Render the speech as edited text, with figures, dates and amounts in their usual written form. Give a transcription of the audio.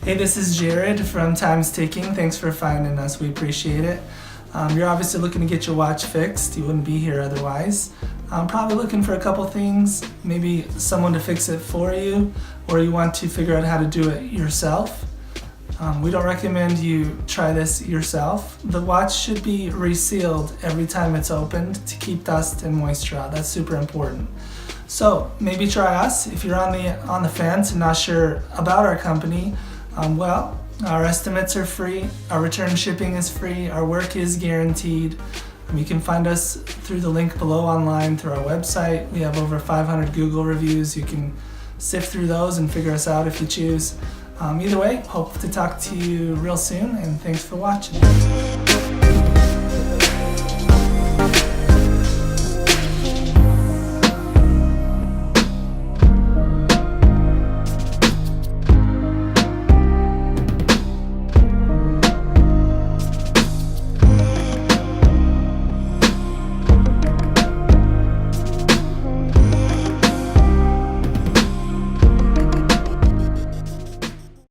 Hey, this is Jared from Time's Ticking. Thanks for finding us. We appreciate it. You're obviously looking to get your watch fixed. You wouldn't be here otherwise. Probably looking for a couple things, maybe someone to fix it for you, or you want to figure out how to do it yourself. We don't recommend you try this yourself. The watch should be resealed every time it's opened to keep dust and moisture out. That's super important. So maybe try us. If you're on the fence and not sure about our company, our estimates are free, our return shipping is free, our work is guaranteed. You can find us through the link below online through our website. We have over 500 Google reviews. You can sift through those and figure us out if you choose. Either way, hope to talk to you real soon, and thanks for watching.